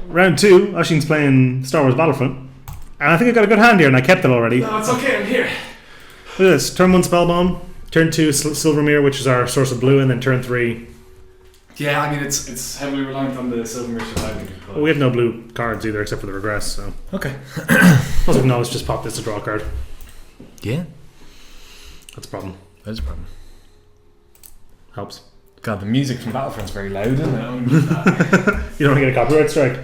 round 2, Oisin's playing Star Wars Battlefront. And I think I got a good hand here, and I kept it already. No, it's okay, I'm here. Look at this. Turn 1 Spellbomb. Turn 2 Silvermere, which is our source of blue, and then turn 3... Yeah, I mean, it's heavily reliant on the Silvermere surviving. Well, we have no blue cards either, except for the regress, so... Okay. Also, we can always just pop this to draw a card. Yeah. That's a problem. That is a problem. Helps. God, the music from Battlefront's very loud, isn't it? You don't want to get a copyright strike.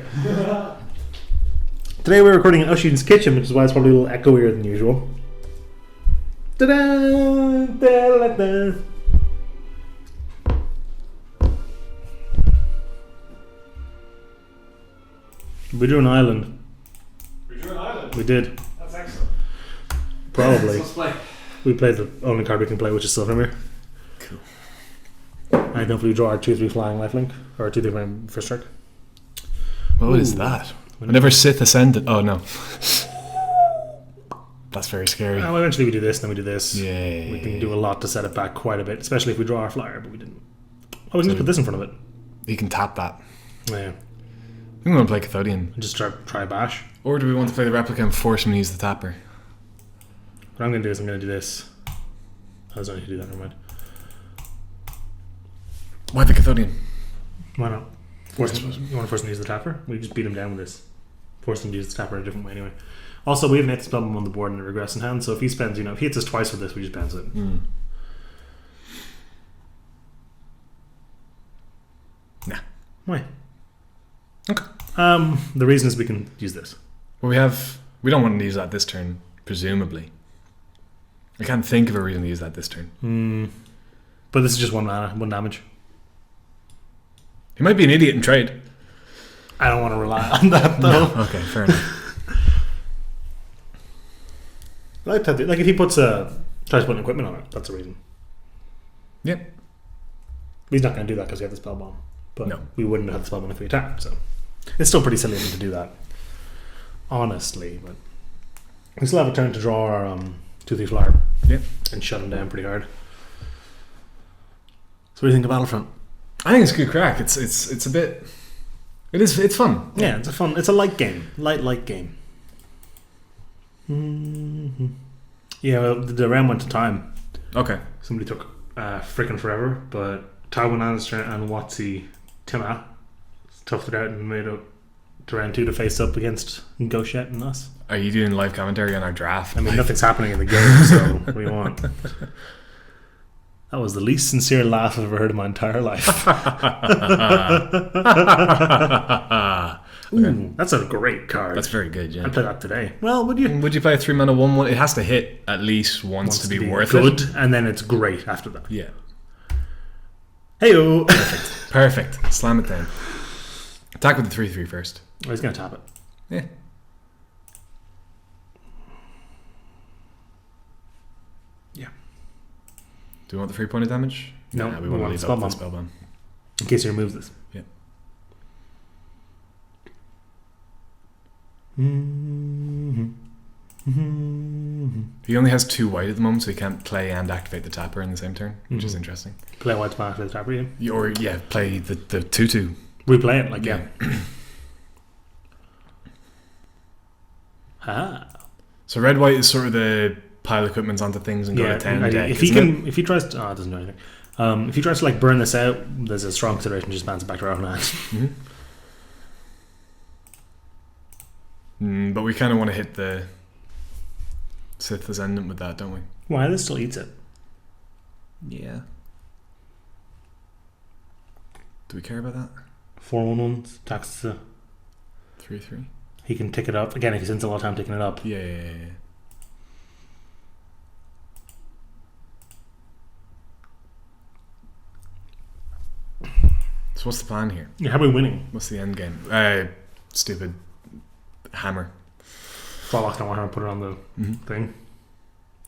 Today we're recording in Oisin's kitchen, which is why it's probably a little echoier than usual. Ta-da! Da-da-da-da. We drew an island. We drew an island? We did. That's excellent. Probably. Let's play. We played the only card we can play, which is Silvermere. Cool. And hopefully we draw our 2-3 flying lifelink, or 2-3 flying first strike. What is that? Whenever Sith ascended. Oh no. That's very scary. Well, eventually we do this, then we do this. Yeah. We can do a lot to set it back quite a bit, especially if we draw our flyer, but we didn't. Oh, we can just put this in front of it. You can tap that. Yeah. We want to play Cathodian. Just try bash. Or do we want to play the replica and force him to use the tapper? What I'm going to do is I'm going to do this. I was only to do that, never mind. Why the Cathodian? Why not? You want to force him to use the tapper? We just beat him down with this. Force him to use the tapper in a different way anyway. Also, we have an 8th spell on the board and a regress in hand, so if he spends, if he hits us twice with this, we just bounce it. Nah. Why? Okay. The reason is we can use this. Well, we don't want to use that this turn, presumably. I can't think of a reason to use that this turn. But this is just 1 mana, 1 damage. He might be an idiot in trade. I don't want to rely on that though. No. Okay, fair enough. Like if he tries to put an equipment on it, that's the reason. Yep. He's not going to do that because we have the spell bomb. But no. We wouldn't have the spell bomb if we attacked, so it's still pretty silly of him to do that. Honestly, but we still have a turn to draw our 2-3 flyer. Yep. And shut him down pretty hard. So what do you think of Battlefront? I think it's good crack. It's a bit. It's fun. Yeah, it's a light game. Light game. Mm-hmm. Yeah, well, the round went to time. Okay. Somebody took freaking forever, but Tywin Lannister and Watsy Timma toughed it out and made it to round 2 to face up against Goshet and us. Are you doing live commentary on our draft? I mean, nothing's happening in the game, so what do you want? That was the least sincere laugh I've ever heard in my entire life. Ooh, that's a great card. That's very good, yeah. I'd play that today. Well, would you? Would you play a 3 mana 1/1? It has to hit at least once to be worth good, it. And then it's great after that. Yeah. Heyo. Perfect. Slam it down. Attack with the 3/3 first. Oh, he's going to tap it. Yeah. Yeah. Do we want the 3 point of damage? No, we want to leave up the spellbomb. In case he removes this. Yeah. He only has 2 white at the moment, so he can't play and activate the tapper in the same turn, which is interesting. Play white to activate the tapper, yeah? Or, yeah, play the 2/2. We play it, like, yeah. So red-white is sort of the pile equipment onto things and go to 10 deck. If he tries to... Oh, it doesn't do anything. If he tries to, like, burn this out, there's a strong consideration to just bounce it back to our own hand. But we kind of want to hit the Sith Ascendant with that, don't we? Why? This still eats it. Yeah. Do we care about that? 4/1/1 attacks the 3/3. He can tick it up again if he spends a lot of time ticking it up. Yeah. So what's the plan here? Yeah, how are we winning? What's the end game? Stupid hammer. Warlock don't want her to put it on the thing.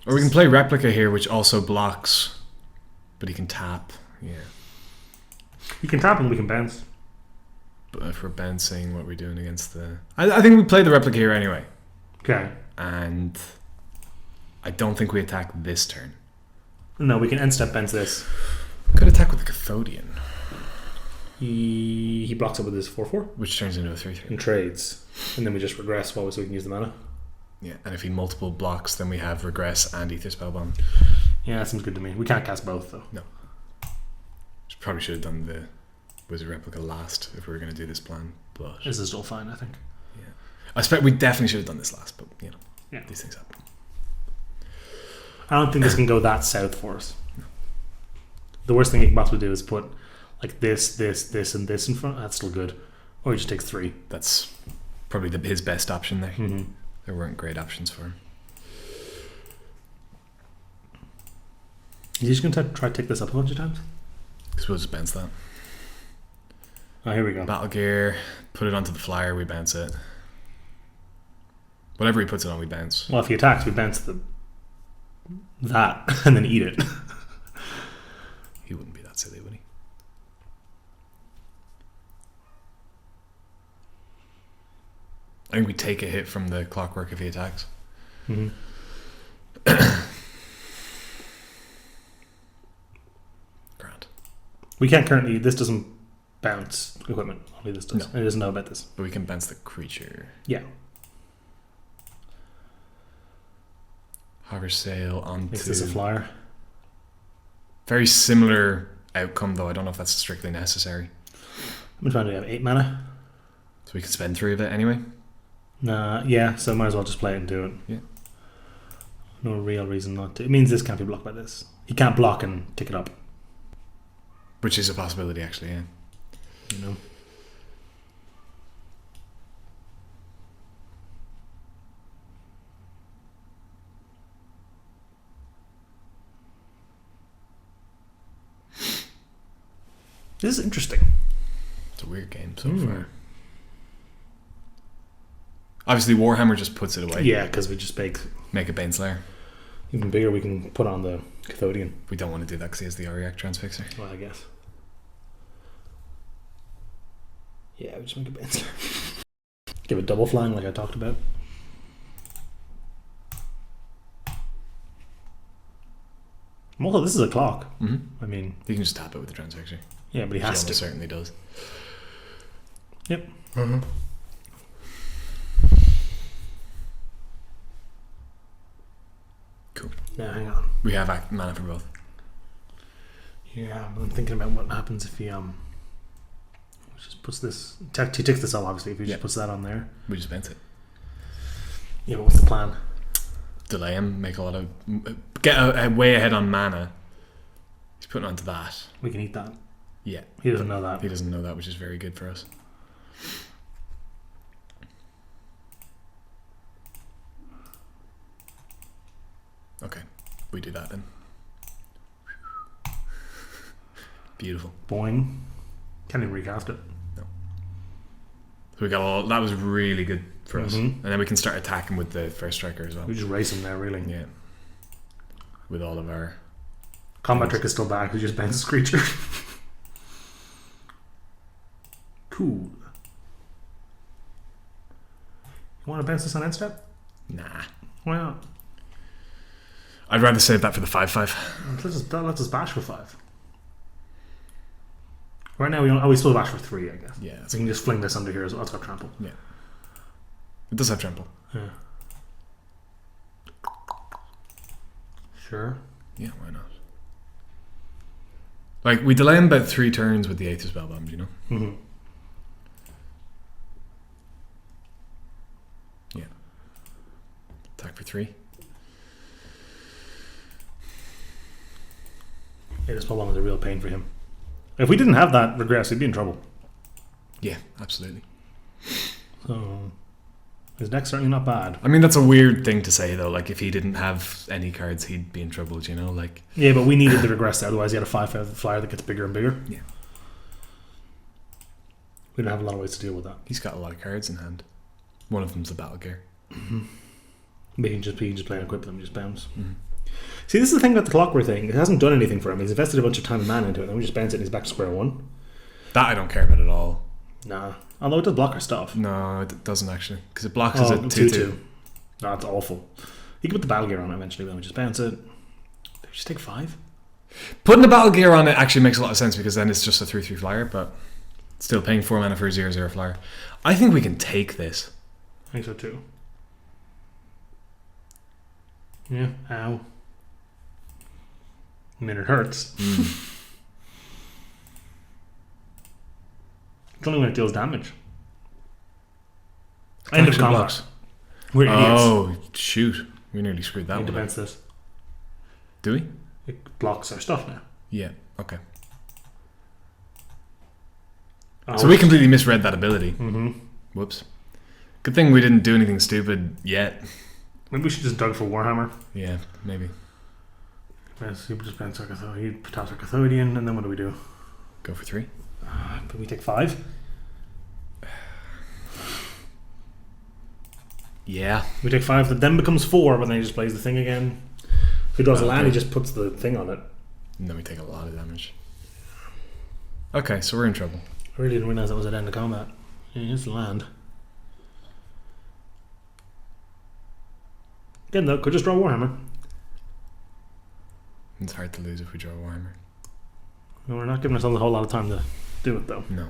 Or we can play replica here, which also blocks, but he can tap. Yeah. He can tap and we can bounce. But if we're bouncing, what are we doing against the... I think we play the replica here anyway. Okay. And I don't think we attack this turn. No, we can end step bounce this. Could attack with the Cathodian. He blocks it with his 4/4 which turns into a 3/3. and trades, and then we just regress while so we can use the mana. Yeah, and if he multiple blocks, then we have Regress and Ether Spellbomb. Yeah, that seems good to me. We can't cast both though. No. Probably should have done the Wizard Replica last if we were going to do this plan, but This is still fine, I think. yeah, I expect we definitely should have done this last, but you know, Yeah. these things happen. I don't think this can go that south for us. The worst thing you can possibly do is put like this, and this in front. That's still good. Or he just takes 3. That's probably his best option there. Mm-hmm. There weren't great options for him. He's just going to try to take this up a bunch of times. Because we'll just bounce that. Oh, here we go. Battle Gear, put it onto the flyer, we bounce it. Whatever he puts it on, we bounce. Well, if he attacks, we bounce that and then eat it. He wouldn't be that silly, would he? I think we take a hit from the clockwork if he attacks. Mm-hmm. Grand. We can't currently. This doesn't bounce equipment. Only this does. No. It doesn't know about this. But we can bounce the creature. Yeah. Hover Sail onto... Makes this a flyer. Very similar outcome, though. I don't know if that's strictly necessary. I'm trying to have 8 mana. So we can spend 3 of it anyway. Nah, yeah, so might as well just play it and do it. Yeah. No real reason not to. It means this can't be blocked by this. He can't block and tick it up. Which is a possibility, actually, yeah. You know? This is interesting. It's a weird game so far. Obviously, Warhammer just puts it away. Yeah, because we just make a Baneslayer. even bigger. We can put on the Cathodian. We don't want to do that because he has the Auriac Transfixer. Well, I guess. Yeah, we just make a Baneslayer. Give it double flying like I talked about. Also, this is a clock. Mm-hmm. I mean, You can just tap it with the Transfixer. yeah, but he has He to. certainly does. Yep. Mm-hmm. Cool. Now, hang on. We have mana for both. Yeah, but I'm thinking about what happens if he just puts this. He takes this up, obviously. If he just puts that on there. We just bounce it. Yeah, but what's the plan? Delay him, make a lot of... Get way ahead on mana. He's putting onto that. We can eat that. Yeah. He doesn't know that. He doesn't know that, which is very good for us. Okay, we do that then. Beautiful. Boing. Can't even recast it. No. So we got all... That was really good for us. Mhm. And then we can start attacking with the first striker as well. We just race him now, really. Yeah. With all of our... Combat trick is still back. We just bounces creature. Cool. You want to bounce this on end step? Nah. Why not? I'd rather save that for the 5/5. That lets us bash for 5. Right now, we still bash for 3, I guess. Yeah. So we can just fling this under here as well. It's got trample. Yeah. It does have trample. Yeah. Sure. Yeah, why not? Like, we delay him about 3 turns with the Aether Spellbomb, you know? Mm-hmm. Yeah. Attack for 3. Yeah, this Spellbomb is a real pain for him. If we didn't have that regress, he'd be in trouble. Yeah, absolutely. So, his deck's certainly not bad. I mean, that's a weird thing to say, though. Like, if he didn't have any cards, he'd be in trouble, you know? Like... Yeah, but we needed the regress, otherwise he had a 5/5 flyer that gets bigger and bigger. Yeah. We don't have a lot of ways to deal with that. He's got a lot of cards in hand. One of them's the Battle Gear. Mm-hmm. But he can just play and equip them, just bounce. Mm-hmm. See, this is the thing about the clockwork thing. It hasn't done anything for him. He's invested a bunch of time and mana into it, and then we just bounce it and he's back to square one. That I don't care about at all. Nah. Although it does block our stuff. No, it doesn't actually. Because it blocks us at 2/2. No, that's awful. You can put the battle gear on it eventually, then we just bounce it. Just take 5. Putting the Battle Gear on it actually makes a lot of sense because then it's just a 3/3 flyer, but Still paying 4 mana for a 0/0 flyer. I think we can take this. I think so too. Yeah, ow. I mean, it hurts. It's only when it deals damage. End of combat. Blocks. We're idiots. Oh, shoot. We nearly screwed that It one up. defends this. Do we? It blocks our stuff now. Yeah, okay. Oh, So we completely misread that ability. Mm-hmm. Whoops. Good thing we didn't do anything stupid yet. Maybe we should just dug for Warhammer. Yeah, maybe. Yes, he just bends our he taps our Cathodian, and then what do we do? Go for 3. But we take 5. Yeah. We take 5, that then becomes 4, but then he just plays the thing again. If he draws a land, Okay. he just puts the thing on it. And then we take a lot of damage. Okay, so we're in trouble. I really didn't realise that was at end of combat. Yeah, here's the land. Again though, could just draw Warhammer. It's hard to lose if we draw a Warhammer. No, we're not giving ourselves a whole lot of time to do it though. No.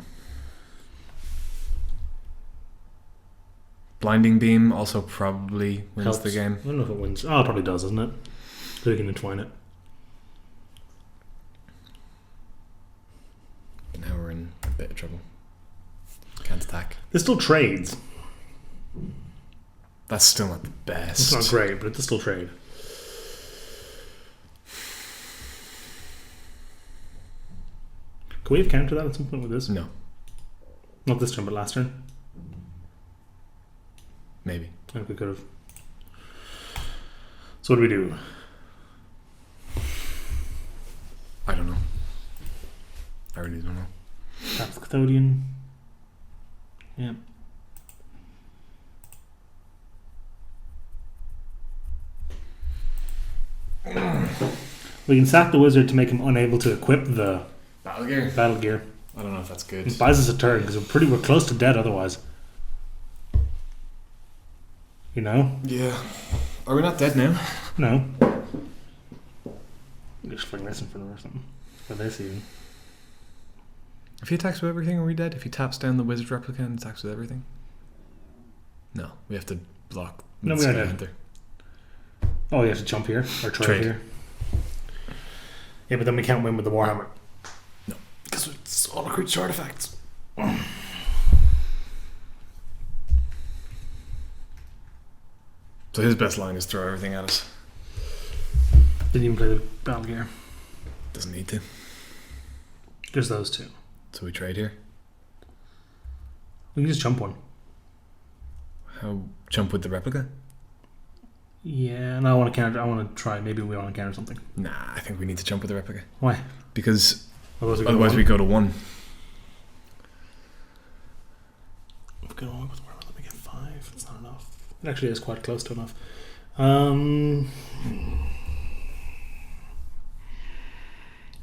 Blinding Beam also probably wins Helps. the game. I don't know if it wins. Oh, it probably does, doesn't it? So we can entwine it. But now we're in a bit of trouble. Can't attack. This still trades. That's still not the best. It's not great, but it does still trade. Can we have countered that at some point with this? No, Not this turn, but last turn. maybe. I think we could have. So what do we do? I don't know. I really don't know. Tap the Cathodian. Yeah. We can sack the wizard to make him unable to equip the Battle Gear? battle gear. I don't know if that's good. It buys us a turn because we're close to dead otherwise. You know? Yeah. Are we not dead now? No. Just fling this in front of her or something. For this even. If he attacks with everything, are we dead? If he taps down the wizard replica and attacks with everything? No, we have to block. No, with we are Sky dead. Hunter. Oh, you have to jump here or trade Trade. here. Yeah, but then we can't win with the Warhammer. No. Because it's all creature artifacts. So his best line is throw everything at us. Didn't even play the battle gear. Doesn't need to. Just those two. So we trade here. We can just jump one. How jump with the replica? Yeah, no, I want to counter. I want to try. Maybe we want to counter something. Nah, I think we need to jump with the replica. Why? Because Otherwise we go to 1. We've got one with Warhammer. Let me get 5. It's not enough. It actually is quite close to enough. On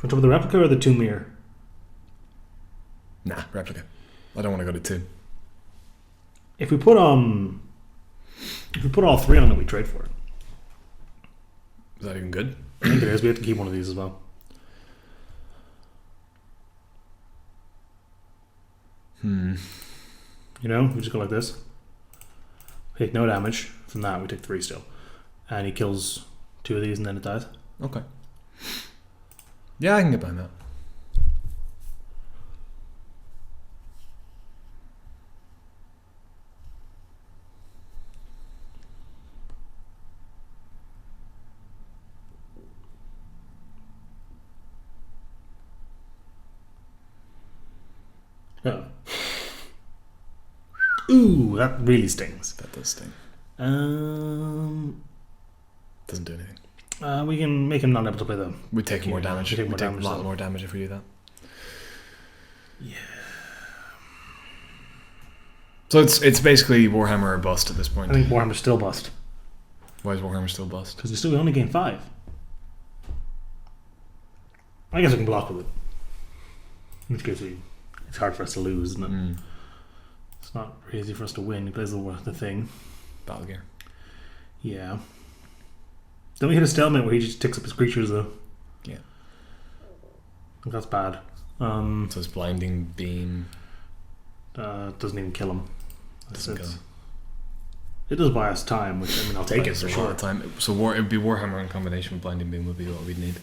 top of the replica or the 2 mirror? Nah, replica. I don't want to go to 2. If we put all 3 on it, we trade for it. Is that even good? I think it is. We have to keep one of these as well. You know, we just go like this. We take no damage from that. We take 3 still, and he kills 2 of these, and then it dies. Okay. Yeah, I can get behind that. Oh. Ooh, that really stings. That does sting. Um, Doesn't do anything. we can make him not able to play them. We take more damage. We take more a damage, lot though. more damage if we do that. Yeah. So it's basically Warhammer or bust at this point. I think Warhammer's still bust Why is Warhammer still bust? because we only gain 5. I guess we can block with it. In which case it's hard for us to lose, isn't it? It's not easy for us to win. He plays the thing. Battle Gear. Yeah. Then we hit a stalemate where he just ticks up his creatures though. Yeah. I think that's bad. So it's Blinding Beam. doesn't even kill him. Doesn't kill him. It does buy us time, which I mean I'll take it for A lot sure. of time. So it would be Warhammer in combination with Blinding Beam would be what we'd need.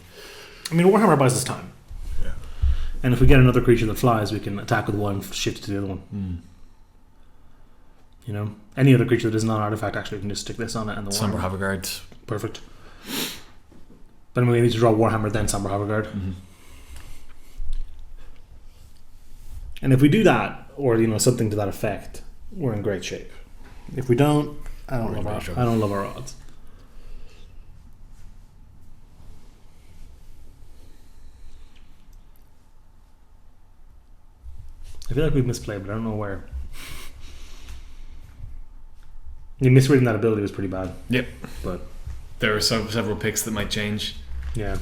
I mean Warhammer buys us time. Yeah. And if we get another creature that flies, we can attack with one and shift to the other one. You know, any other creature that is not an artifact, actually, we can just stick this on it and the Somber Warhammer. Haverguard. Perfect. But anyway, we need to draw Warhammer, then Somber Haverguard. And if we do that, or you know something to that effect, we're in great shape. If we don't, I don't love our odds. I feel like we've misplayed, but I don't know where. Misreading that ability was pretty bad. Yep. But there are several picks that might change. Yeah.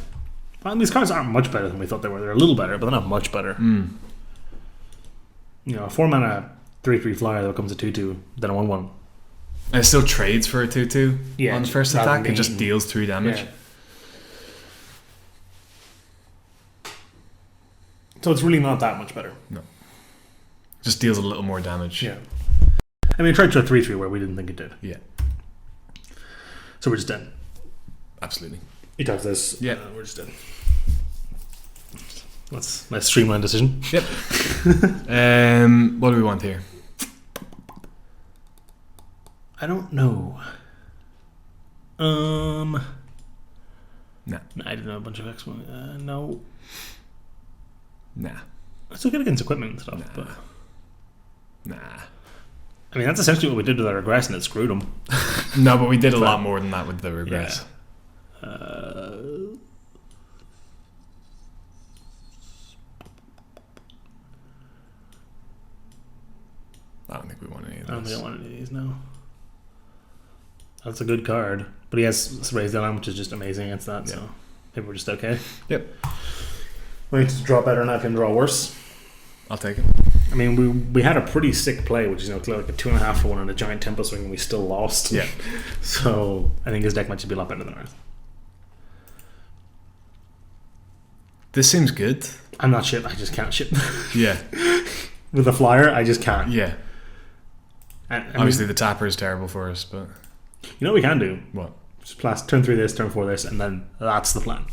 Well, these cards aren't much better than we thought they were. They're a little better, but they're not much better. You know, a 4-mana 3/3 flyer that becomes a 2/2, then a 1/1. And it still trades for a 2/2 on the first rather attack. than It just deals 3 damage. Yeah. So it's really not that much better. No. Just deals a little more damage. Yeah. I mean, it tried to a 3/3 where we didn't think it did. Yeah. So we're just dead. Absolutely. He talks this. Yeah. We're just dead. That's a nice streamlined decision. Yep. What do we want here? I don't know. Nah. I didn't know a bunch of X1. No. Nah. It's still good against equipment and stuff, but nah. I mean, that's essentially what we did with our regress, and it screwed them. No, but we did a lot more than that with the regress. Yeah. I don't think we want any of I don't those. think I want any of these, no. That's a good card. But he has Raise the Alarm, which is just amazing against that, so maybe we're just okay. Yep. We need to draw better and I can draw worse. I'll take it. I mean, we had a pretty sick play, which is like a 2.5 for one and a giant tempo swing, and we still lost. Yeah. So I think his deck might just be a lot better than ours. This seems good. I'm not shit. I just can't shit. Yeah. With a flyer, I just can't. Yeah. And, I Obviously, mean, the tapper is terrible for us, but you know what we can do? what? Just turn 3 this, turn 4 this, and then that's the plan.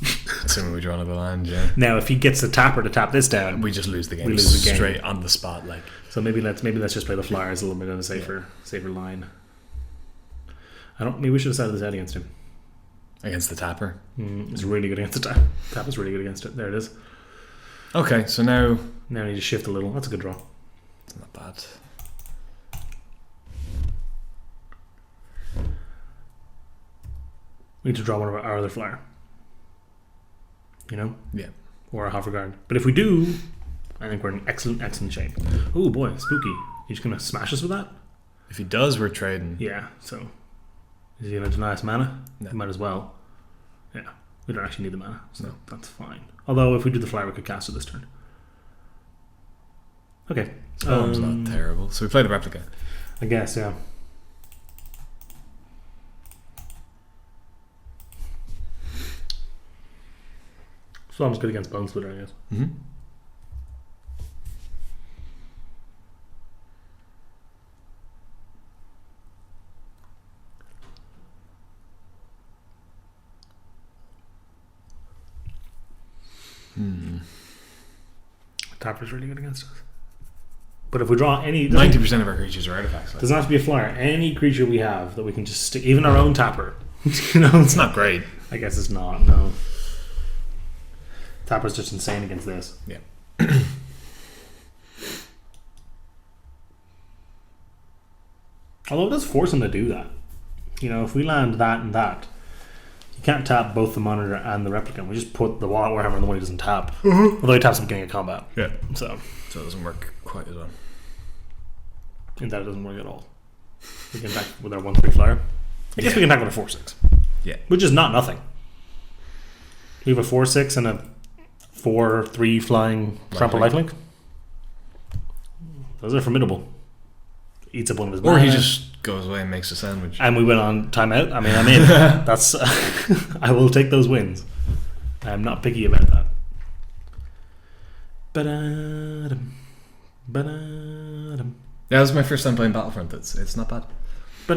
Assuming we draw another land, yeah. Now, if he gets the tapper to tap this down, We just lose the game. We lose the game. Straight on the spot, like. so maybe let's just play the flyers a little bit on a safer line. Maybe we should have decided this out against him. Against the tapper. It's really good against the tap. Tap is really good against it. There it is. Okay, so now Now I need to shift a little. That's a good draw. it's not bad. We need to draw one of our other flyer. You know? Yeah. Or a Haverguard. But if we do, I think we're in excellent shape. Oh boy, spooky. He's gonna smash us with that? If he does, we're trading. Yeah, so is he gonna deny us mana? No. He might as well. Yeah. We don't actually need the mana, so No. that's fine. Although if we do the flyer we could cast it this turn. Okay. Storm's not terrible. So we play the replica. I guess, yeah. Storm's good against Bone Splitter, I guess. Mm-hmm. Tapper's really good against us. But if we draw any... 90% of our creatures are artifacts. Like. doesn't have to be a flyer. Any creature we have that we can just stick... Even our own Tapper. You know, It's not great. I guess it's not, no. Tapper's just insane against this. Yeah. Although it does force him to do that. You know, if we land that and that, you can't tap both the Monitor and the Replicant. We just put the Warhammer on the one he doesn't tap. Although he taps at the beginning of combat. Yeah. So So it doesn't work quite as well. in that it doesn't work at all. We can attack with our 1/3 flyer. I guess we can attack with a 4/6. Yeah. Which is not nothing. We have a 4/6 and a 4/3 flying trample lifelink. Those are formidable. Eats up one of his Or he mana. just goes away and makes a sandwich. And we went on timeout. I mean, I'm in. That's. I will take those wins. I'm not picky about that. Ba-da-dum, ba-da-dum. Yeah, that was my first time playing Battlefront. It's not bad. But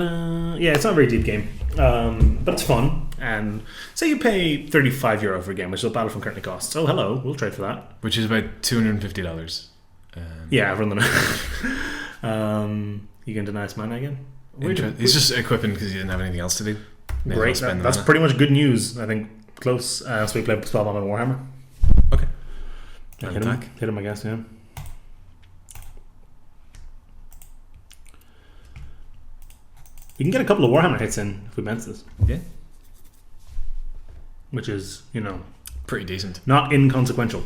yeah, it's not a very deep game, but it's fun. And say you pay €35 for a game, which is what Battlefront currently costs. Oh, hello, we'll trade for that. Which is about $250. Yeah, I've run the you can deny this man again? He's just equipping because he didn't have anything else to do. Great, that's pretty much good news. I think close. So we played Spellbound and Warhammer. Okay. Hit him, I guess. Yeah. You can get a couple of Warhammer hits in if we bench this. Yeah. Which is, pretty decent. Not inconsequential.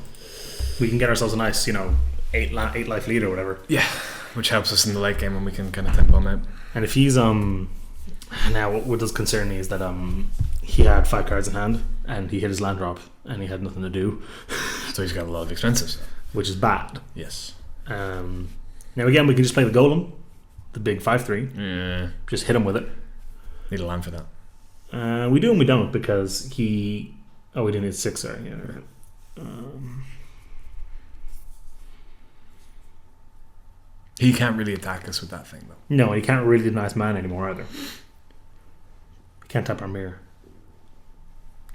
We can get ourselves a nice, 8 life lead or whatever. Yeah. Which helps us in the late game when we can kind of tempo him out. And if he's now what does concern me is that he had 5 cards in hand and he hit his land drop and he had nothing to do. So he's got a lot of expensive stuff. Which is bad. Yes. Now again, we can just play the Golem, the big 5/3. Yeah. Just hit him with it. Need a land for that. We do and we don't because we do need 6. Sorry. Yeah. He can't really attack us with that thing though. No, he can't really deny his man anymore either. He can't tap our mirror.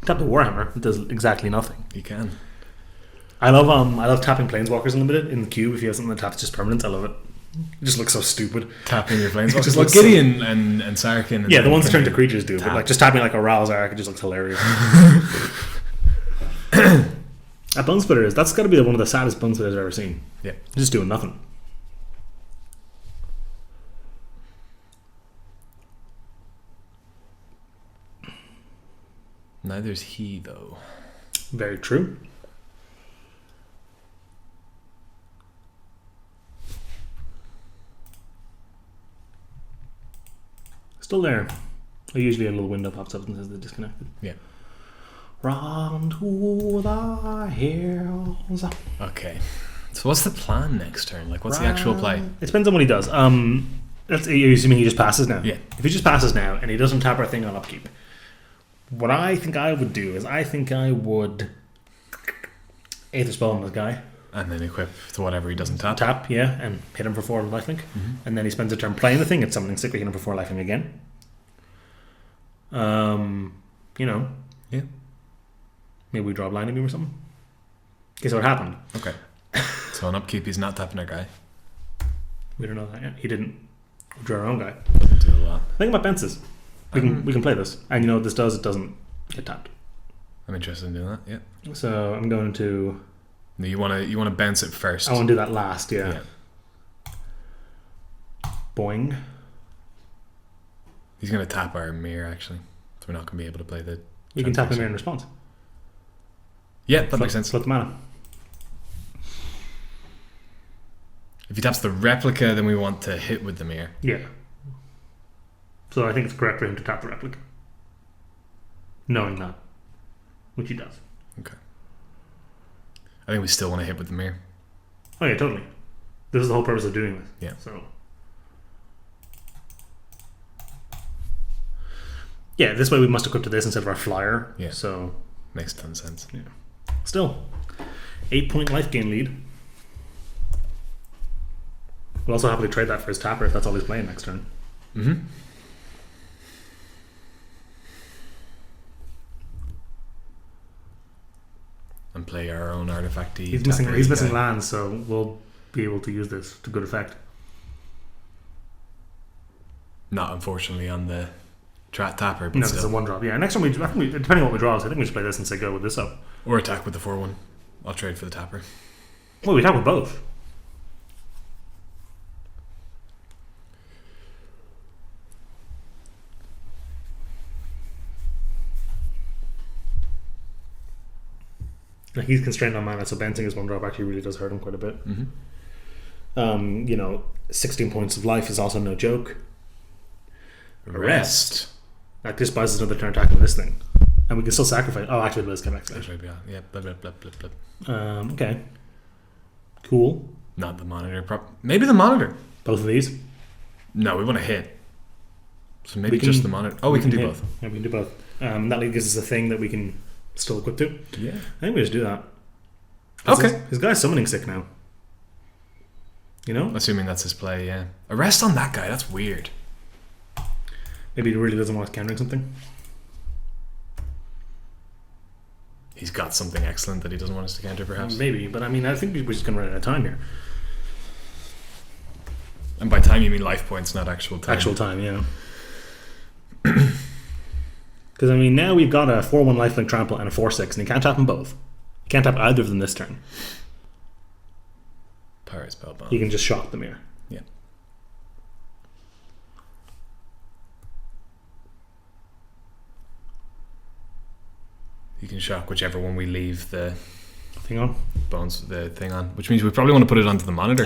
Tap the Warhammer. It does exactly nothing. He can. I love tapping Planeswalkers Unlimited in the cube. If you have something that taps just permanents, I love it. It just looks so stupid. Tapping your Planeswalkers. Just like Gideon and Sarkin. And the ones that turn to creatures do. But like just tapping like a Ral Zarek, it just looks hilarious. That Bone Splitter that's got to be one of the saddest Bone Splitters I've ever seen. Yeah. Just doing nothing. Neither's he though. Very true. Still there. I usually a little window pops up and says they're disconnected. Yeah. Run to the hills. Okay. So what's the plan next turn? Like, what's the actual play? It depends on what he does. You're assuming he just passes now? Yeah. If he just passes now and he doesn't tap our thing on upkeep, what I think I would do is I would Aether Spell on this guy. And then equip to whatever he doesn't tap. Tap, yeah, and hit him for 4 lifelink. Mm-hmm. And then he spends a turn playing the thing, it's summoning sick, we hit him for 4 lifelink again. Yeah. Maybe we draw a blind beam or something. Okay, so what happened? Okay. So on upkeep, he's not tapping our guy. We don't know that yet. He didn't. We drew our own guy. Doesn't do a lot. Think about fences. We can play this. And you know what this does? It doesn't get tapped. I'm interested in doing that, yeah. So I'm going to... No, you want to bounce it first. I want to do that last, yeah. Boing. He's going to tap our mirror, actually. So we're not going to be able to play the... You can tap the mirror in response. Yeah, that makes sense. Flip the mana. If he taps the replica, then we want to hit with the mirror. Yeah. So I think it's correct for him to tap the replica. Knowing that. Which he does. Okay. I think we still want to hit with the mirror. Oh yeah, totally. This is the whole purpose of doing this. Yeah. So... Yeah, this way we must equip to this instead of our flyer. Yeah. So... Makes a ton of sense. Yeah. Still, 8-point life gain lead. We'll also happily trade that for his tapper if that's all he's playing next turn. Mm-hmm. And play our own artifacty. He's missing lands, so we'll be able to use this to good effect. Not unfortunately on the tapper, but no, still. it's a 1-drop. Yeah, next time depending on what we draw, I think we just play this and say go with this up. Or attack with the 4-1. I'll trade for the tapper. Well, we attack with both. He's constrained on mana, so bouncing his 1-drop actually really does hurt him quite a bit. Mm-hmm. 16 points of life is also no joke. Arrest. That just buys us another turn attacking with this thing. And we can still sacrifice. Oh, actually, let's come back to that. Yeah, blah, blah, blah, blah, blah. Okay. Cool. Not the monitor. Maybe the monitor. Both of these? No, we want to hit. So maybe just the monitor. Oh, we can do both. Yeah, we can do both. That gives us a thing that we can still equip to. Yeah. I think we just do that. Okay. His guy's summoning sick now. You know? Assuming that's his play, yeah. Arrest on that guy, that's weird. Maybe he really doesn't want us countering something. He's got something excellent that he doesn't want us to counter, perhaps. Maybe, but I mean, I think we're just going to run out of time here. And by time you mean life points, not actual time. Actual time, yeah. Because, I mean, now we've got a 4-1 lifelink trample and a 4-6, and you can't tap them both. You can't tap either of them this turn. Pirate Spellbound. You can just shock them here. Yeah. You can shock whichever one we leave the thing on. The thing on. Which means we probably want to put it onto the monitor.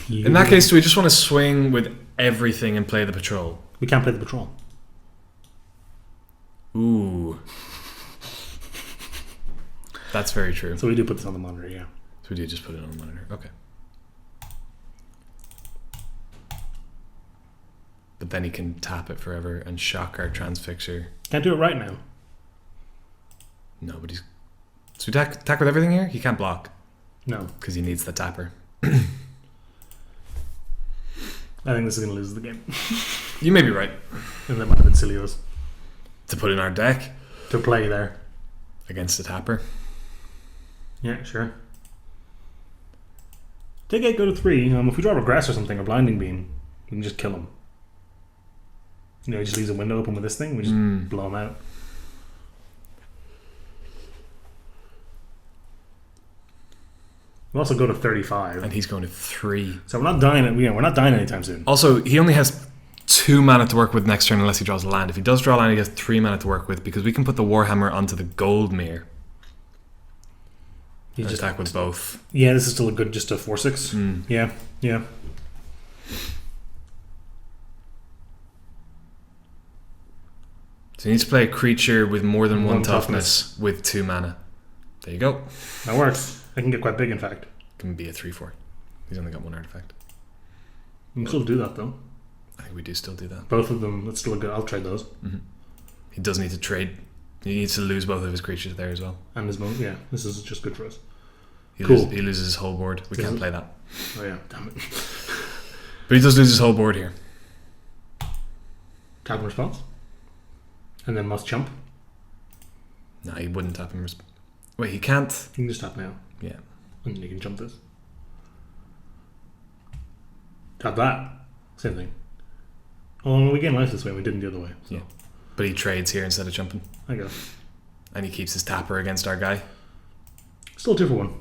In that case, do we just want to swing with everything and play the patrol? We can't play the patrol. Ooh. That's very true. So we do put this on the monitor, yeah. So we do just put it on the monitor. Okay. But then he can tap it forever and shock our transfixer. Can't do it right now. No, but he's... So we attack with everything here? He can't block. No. Because he needs the tapper. I think this is going to lose the game. You may be right. And that might have been Cilio's. To put in our deck? To play there. Against the tapper? Yeah, sure. Take 8, go to 3. If we draw Regress or something, or Blinding Beam, we can just kill him. You know, he just leaves a window open with this thing, we just blow him out. We also go to 35. And he's going to 3. So we're not dying. We're not dying anytime soon. Also, he only has 2 mana to work with next turn unless he draws a land. If he does draw a land, he has 3 mana to work with because we can put the Warhammer onto the Gold Mirror. He just attack with both. Yeah, this is still a good, just a 4/6. Yeah, yeah. So he needs to play a creature with more than 1 toughness with 2 mana. There you go. That works. It can get quite big, in fact. Can be a 3/4. He's only got 1 artifact. We can still do that, though. I think we do still do that. Both of them. That's still a good. I'll trade those. He does need to trade. He needs to lose both of his creatures there as well. And his moon. Yeah, this is just good for us. He loses his whole board. We can't play that. Oh yeah, damn it. But he does lose his whole board here. Tap in response. And then must jump. No, he wouldn't tap him. Wait, he can't. You can just tap now. Yeah. And then you can jump this. Tap that. Same thing. Oh, we gain life this way. We didn't the other way. So. Yeah. But he trades here instead of jumping. I guess. And he keeps his tapper against our guy. Still 2 for 1.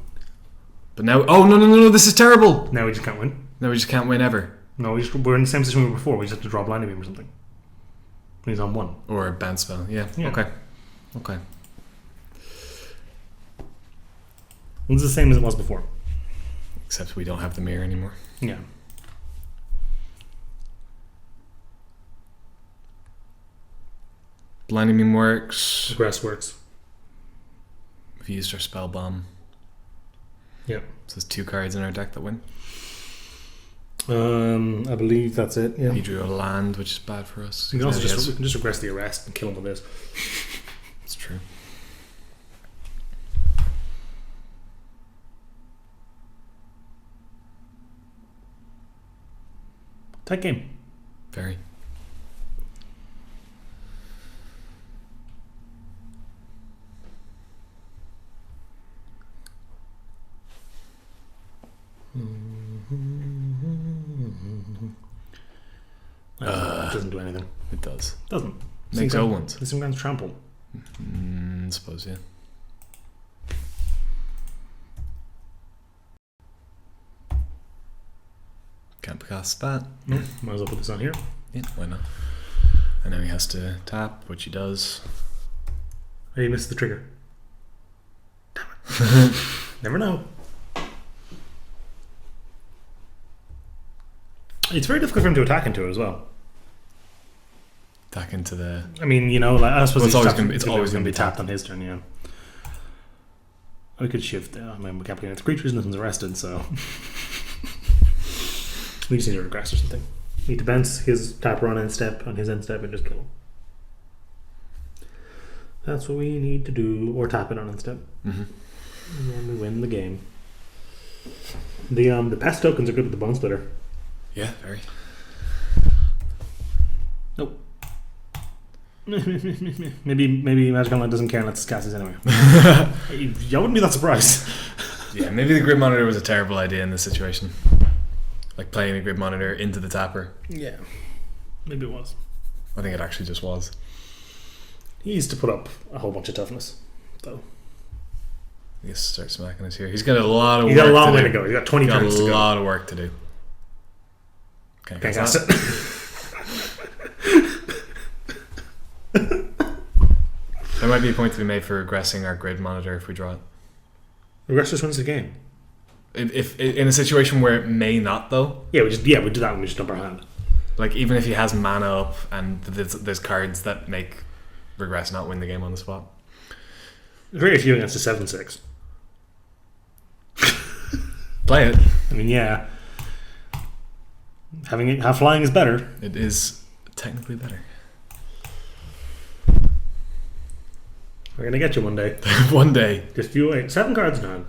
But now... Oh, no, this is terrible! Now we just can't win. No, we just can't win ever. No, we're in the same position we were before. We just have to draw Blinding Beam or something. When he's on 1. Or a bounce spell. Yeah. Okay. Well, it's the same as it was before. Except we don't have the mirror anymore. Yeah. Blinding Beam works. Regress works. We've used our Spell Bomb. Yeah. So there's 2 cards in our deck that win. I believe that's it. Yeah. He drew a land, which is bad for us. We can also just regress the arrest and kill him with this. It's true. Tight game. Very. It doesn't do anything. It does. Doesn't. Makes O1s. This grounds trample. I suppose, yeah. Can't cast that. No, might as well put this on here. Yeah, why not? And now he has to tap, which he does. Oh, he missed the trigger. Damn it. Never know. It's very difficult for him to attack into it as well. Attack into the... I mean, I suppose it's always going to be tapped on his turn, yeah. We could shift. I mean, we can't play against creatures, nothing's arrested, so... we just need to regress or something. We need to bounce his tapper on his end step, and just kill him. That's what we need to do. Or tap it on end step. And then we win the game. The pest tokens are good with the bone splitter. Yeah, very. Nope. maybe Magic Online doesn't care and lets us cast this anyway. I wouldn't be that surprised. Yeah, maybe the grid monitor was a terrible idea in this situation. Like playing a grid monitor into the tapper. Yeah, maybe it was. I think it actually just was. He used to put up a whole bunch of toughness, though. He has to start smacking us here. He's got a lot of work He's got a long way do. to go. He's got 20 He's got turns to a go. lot of work to do. Can't cast that. it. There might be a point to be made for regressing our grid monitor if we draw it. Regress just wins the game. If in a situation where it may not, though. Yeah, we do that when we just dump our hand. Like, even if he has mana up and there's cards that make regress not win the game on the spot. Very few against a 7/6. Play it. I mean, yeah. Have flying is better. It is technically better. We're gonna get you one day. One day. Just you wait. 7 cards in hand.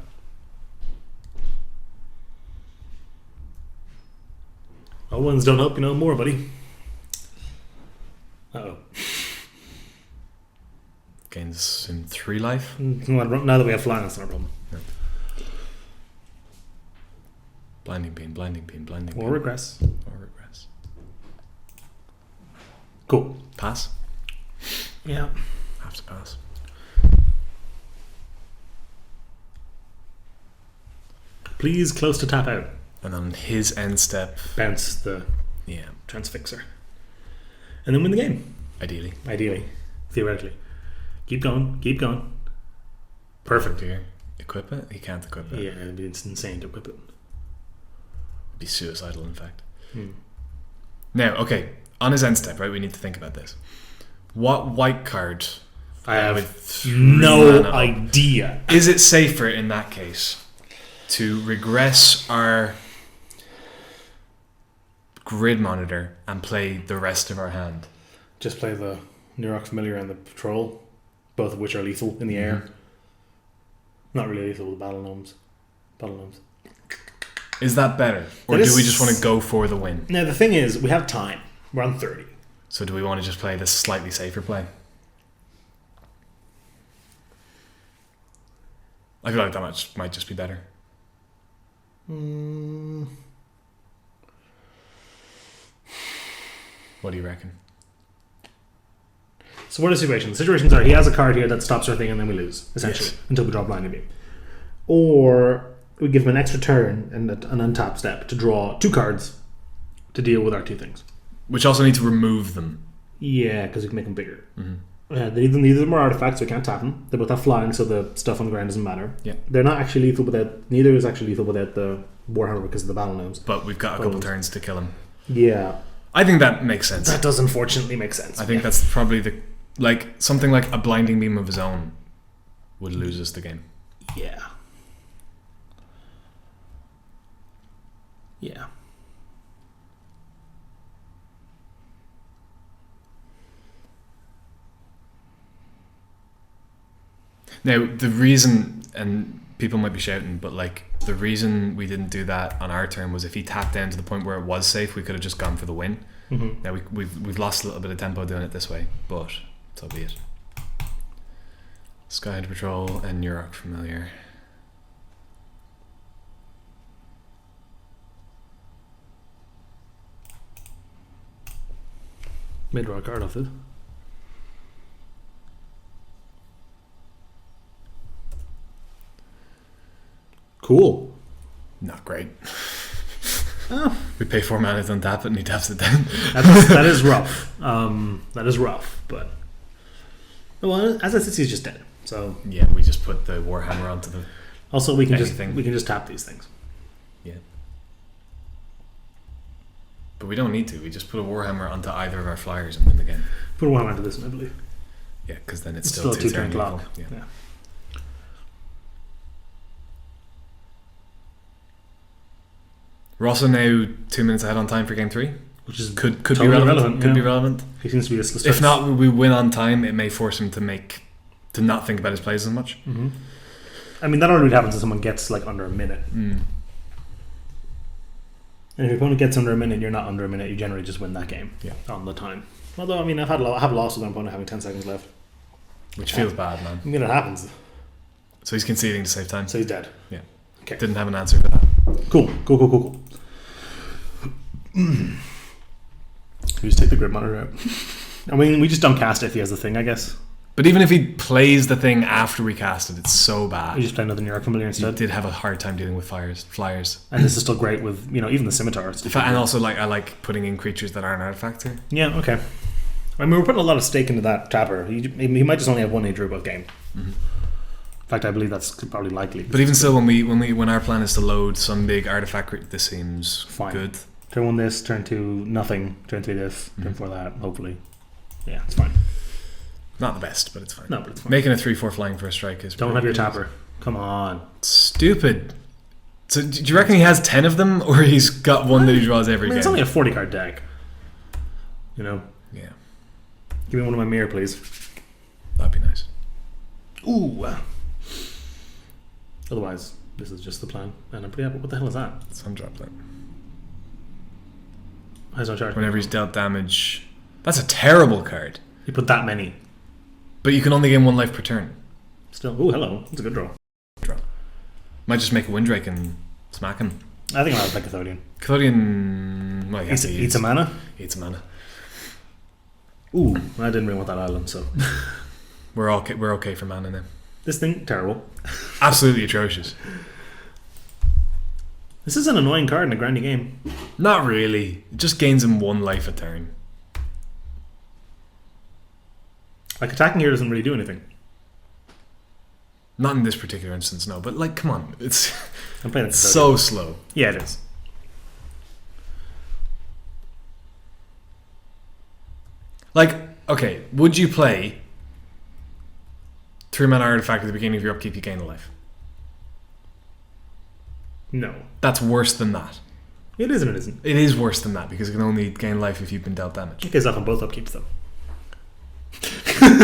Ones don't help you no more, buddy. Uh-oh. Gains in 3 life. Now that we have flying, that's not a problem. No. Blinding beam. Or regress. Or regress. Cool. Pass. Yeah. Have to pass. Please close to tap out. And on his end step, Bounce the yeah, transfixer. And then win the game. ideally. Theoretically. Keep going. Perfect. Here, equip it. He can't equip it. Yeah, it's insane to equip it. It'd be suicidal, in fact. Hmm. Now, okay, on his end step, right? We need to think about this. What white card? I have with no mana idea. Is it safer in that case to regress our grid monitor and play the rest of our hand? Just play the Neurok Familiar and the Patrol, both of which are lethal in the air. Not really lethal with Battle Gnomes. Is that better? Or do we just want to go for the win? Now, the thing is, we have time. We're on 30. So do we want to just play this slightly safer play? I feel like that might just be better. What do you reckon? So what are the situations? The situations are he has a card here that stops our thing and then we lose, essentially, Yes. until we draw Blinding Beam. Or we give him an extra turn and an untap step to draw 2 cards to deal with our 2 things. Which also need to remove them. Yeah, because we can make them bigger. Mm-hmm. Neither of them are artifacts, so we can't tap them. They both have flying, so the stuff on the ground doesn't matter. Yeah. They're not actually lethal without... Neither is actually lethal without the Warhammer because of the Battle Gnomes. But we've got a couple turns to kill him. Yeah. I think that makes sense. That does unfortunately make sense. I think that's probably the... Like, something like a blinding beam of his own would lose us the game. Yeah. Yeah. Now, the reason, and people might be shouting, but like, the reason we didn't do that on our turn was if he tapped down to the point where it was safe, we could have just gone for the win. Mm-hmm. Now, we've lost a little bit of tempo doing it this way, but so be it. Skyhead Patrol and Neurok Familiar. Made draw a card off it. Cool. Not great. Oh. We pay 4 mana to untap it and he taps it down. That is rough. That is rough, but... Well, as it sits, he's just dead. So Yeah, we just put the Warhammer onto the... also we can Anything. just tap these things. Yeah. But we don't need to. We just put a Warhammer onto either of our flyers and win the game. Put one onto this one, I believe. Yeah, because then it's It's still still a 2 turn clock. equal. Yeah. Yeah. We're also now 2 minutes ahead on time for game 3. Which is Could totally be relevant. yeah. Could be relevant. He seems to be this. If not, we win on time. It may force him to not think about his plays as much. Mm-hmm. I mean, that only really happens if someone gets like under a minute. And if your opponent gets under a minute, you're not under a minute. You generally just win that game. Yeah. On the time. Although I mean, I have lost with my opponent having 10 seconds left. Which feels bad, man. I mean, it happens. So he's conceding to save time. So he's dead. Yeah. Okay. Didn't have an answer for that. Cool. We just take the grip monitor out. I mean, we just don't cast it if he has the thing, I guess. But even if he plays the thing after we cast it, it's so bad. We just play another New York Familiar He instead. did have a hard time dealing with flyers. And this is still great with, even the scimitar. And also, I like putting in creatures that aren't artifactor. Yeah, okay. I mean, we're putting a lot of stake into that tapper. He might just only have one Adru both game. Mm-hmm. In fact, I believe that's probably likely. But even still, when our plan is to load some big artifact, this seems fine. Good. Turn 1 this, turn 2 nothing, turn 3 this, turn 4 that, hopefully. Yeah, it's fine. Not the best, but it's fine. No, but it's fine. Making a 3/4 flying for a strike is... Don't have your tapper. Come on. Stupid. So do you reckon he has 10 of them, or he's got one that he draws every game? It's only a 40 card deck. Yeah. Give me one of my mirror, please. That'd be nice. Ooh. Otherwise, this is just the plan. And I'm pretty happy. What the hell is that? Sun drop that. Has no charge. Whenever he's dealt damage... That's a terrible card. You put that many. But you can only gain 1 life per turn. Still. Ooh, hello. That's a good draw. Might just make a Windrake and smack him. I think I'll play Cathodian. Cathodian... Well, Eats a mana? Eats a mana. Ooh, I didn't really want that island, so... We're okay for mana now. This thing, terrible. Absolutely atrocious. This is an annoying card in a grindy game. Not really. It just gains him 1 life a turn. Like, attacking here doesn't really do anything. Not in this particular instance, no. But, come on. It's I'm playing it so slow. Yeah, it is. Okay, would you play 3-mana artifact at the beginning of your upkeep, you gain a life? No. That's worse than that. It is and it isn't. It is worse than that, because you can only gain life if you've been dealt damage. It goes off on both upkeeps, though.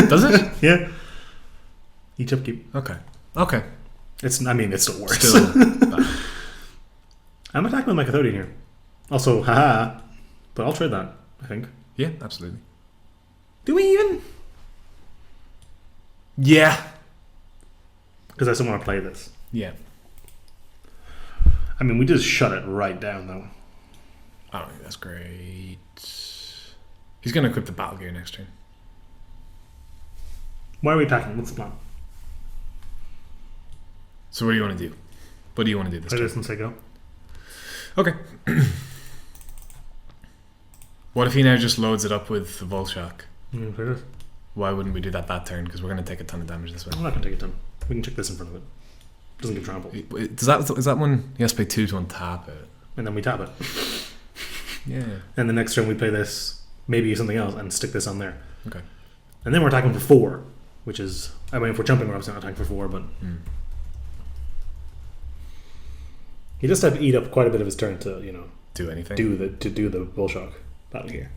Does it? Yeah. Each upkeep. Okay. It still works. Still bad. I'm attacking with my Cathodian here. Also, haha. But I'll trade that, I think. Yeah, absolutely. Do we even? Yeah. Because I still want to play this. Yeah. I mean, we just shut it right down, though. I don't think that's great. He's going to equip the battle gear next turn. Why are we attacking? What's the plan? So what do you want to do? What do you want to do this Play turn? this and say go. Okay. What if he now just loads it up with the Volshock? Play this. Why wouldn't we do that turn? Because we're going to take a ton of damage this way. I'm not going to take it down. We can check this in front of it. Doesn't give trample. Is that one? He has to pay 2 to untap it. And then we tap it. Yeah. And the next turn we play this, maybe something else, and stick this on there. Okay. And then we're attacking for 4, which is... I mean, if we're jumping, we're obviously not attacking for 4, but... He just had to eat up quite a bit of his turn to, Do anything? do the Bullshock battle gear.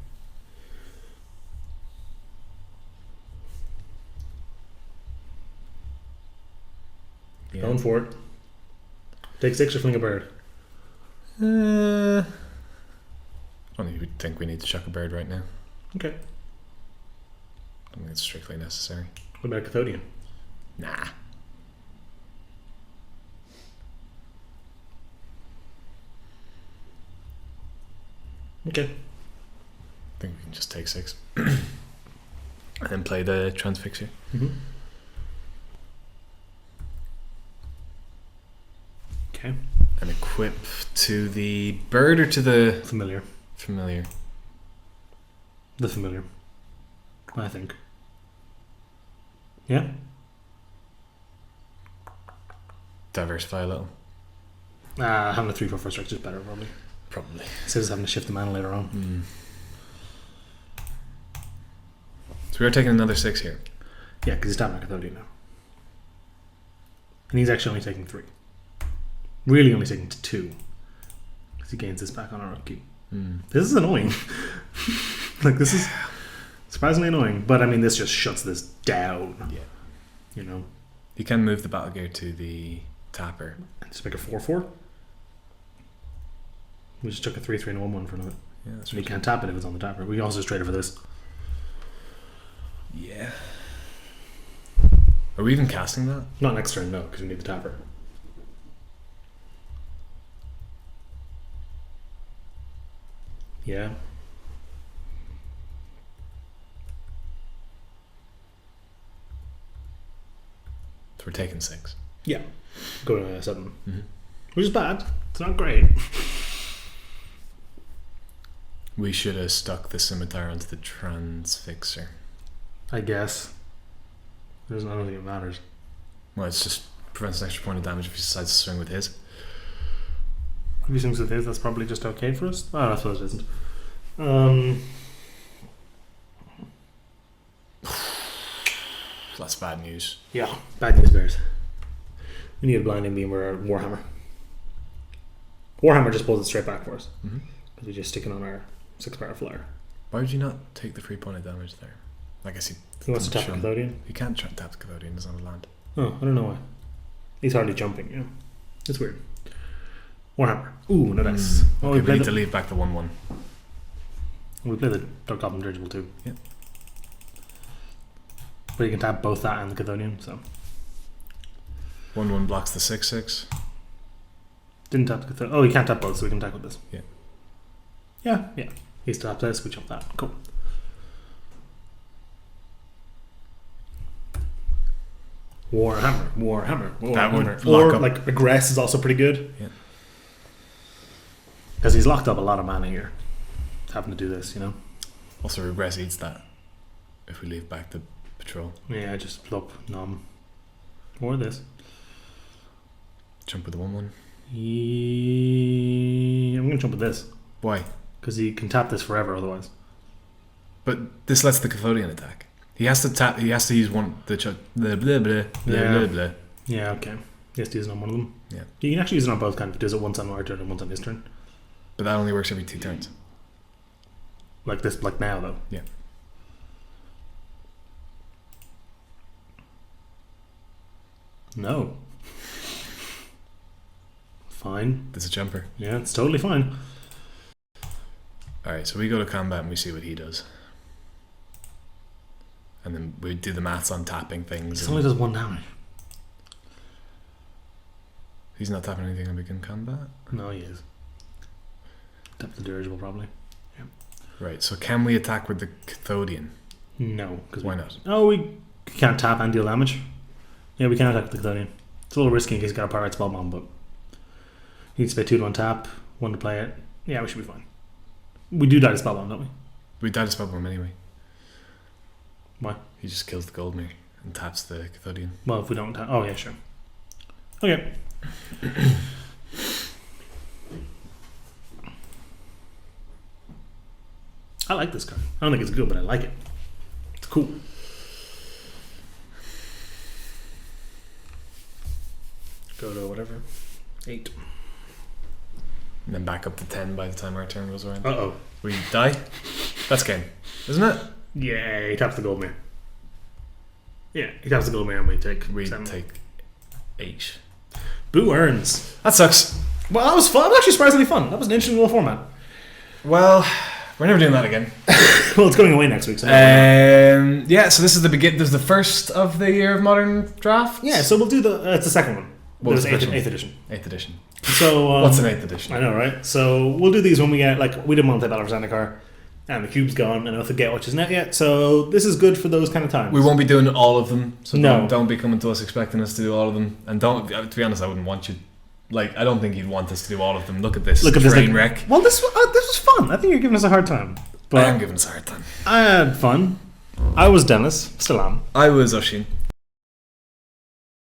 Yeah. Going for it. Take 6 or fling a bird. I don't even think we need to chuck a bird right now. Okay. I don't think it's strictly necessary. What about Cathodian? Nah. Okay. I think we can just take 6. And then play the Transfixer. Mm-hmm. Okay. And equip to the bird or to the... Familiar. Familiar. The familiar. I think. Yeah? Diversify a little. Having a 3/4 first strike is better, probably. Probably. Instead of having to shift the mana later on. So we are taking another 6 here. Yeah, because he's tapping Cathodian now. And he's actually only taking 3. Really only taking 2. Because he gains this back on our upkeep. This is annoying. This is surprisingly annoying. But I mean, this just shuts this down. Yeah. You can move the battle gear to the tapper. Just make a 4/4. We just took a 3-3 and a 1-1 for another. Yeah, that's We right. can't tap it if it's on the tapper. We can also just trade it for this. Yeah. Are we even casting that? Not next turn, no, because we need the tapper. Yeah. So we're taking 6. Yeah. Going to 7. Mm-hmm. Which is bad. It's not great. We should have stuck the scimitar onto the transfixer. I guess. I don't think it matters. Well, it's just prevents an extra point of damage if he decides to swing with his. If he swings with his, that's probably just okay for us. Oh, I suppose it isn't. That's bad news. Yeah, bad news bears. We need a blinding beam or a Warhammer. Warhammer just pulls it straight back for us. Mm-hmm. Because we just stick it on our 6-power flyer. Why would you not take the free point of damage there? I guess He wants to tap the Cathodian. He can't tap the Cathodian, it's on the land. Oh, I don't know why. He's hardly jumping, yeah. It's weird. Warhammer. Ooh, no dice. Oh, Okay, we we played need to leave back the 1-1. We play the Dark Goblin Dirigible too. Yeah. But you can tap both that and the Cathodian, so. 1-1 blocks the 6-6. Didn't tap the Cathodian. Oh, he can't tap both, so we can attack with this. Yeah. Yeah. He's tapped this, we jump that. Cool. Warhammer. That would Warhammer. lock Or, up. like, Aggress is also pretty good. Yeah. Because he's locked up a lot of mana here. Having to do this, you know? Also, regress eats that if we leave back the patrol. Yeah, just plop, nom. Or this. Jump with the 1-1. I'm going to jump with this. Why? Because he can tap this forever otherwise. But this lets the Cathodian attack. He has to tap. He has to use one. The blah blah blah blah Yeah. blah blah. Yeah, okay. He has to use it on one of them. Yeah. You can actually use it on both kind of. He does it once on our turn and once on his turn. But that only works every 2 turns. Like this, like now though. Yeah. No. Fine. There's a jumper. Yeah, it's totally fine. Alright, so we go to combat and we see what he does. And then we do the maths on tapping things. It only does 1 damage. He's not tapping anything and we can combat? No, he is. Tap the dirigible probably. Right, so can we attack with the Cathodian? No. Why not? Oh, we can't tap and deal damage. Yeah, we can attack the Cathodian. It's a little risky in case he's got a pirate spell bomb, but he needs to pay 2 to 1 tap, 1 to play it. Yeah, we should be fine. We do die to spell bomb, don't we? We died to spell bomb anyway. Why? He just kills the Goldmere and taps the Cathodian. Well, if we don't tap. Oh, yeah, sure. Okay. I like this card. I don't think it's good, but I like it. It's cool. Go to whatever. 8. And then back up to 10 by the time our turn goes around. Uh-oh. We die? That's game, isn't it? Yeah, he taps the Goldmere. Yeah, he taps the Goldmere and we take We 7. take 8. Boo earns. That sucks. Well, that was fun. That was actually surprisingly fun. That was an interesting little format. Well, we're never doing that again. Well, it's going away next week. So Yeah, so this is the This is the first of the year of modern draft. yeah, so we'll do the. It's the second one. What was There's the first 8th one? edition. 8th edition. So What's an 8th edition? I know, right? So we'll do these when we get we didn't want to play Battle for Zendikar, and the cube's gone, and I don't forget which isn't out yet. So this is good for those kind of times. We won't be doing all of them, so No. don't be coming to us expecting us to do all of them. And don't, to be honest, I wouldn't want you. Like, I don't think you'd want us to do all of them. Look at this train wreck. Well, this was fun. I think you're giving us a hard time, I but am giving us a hard time. I had fun. I was Dennis, still am. I was Oisin.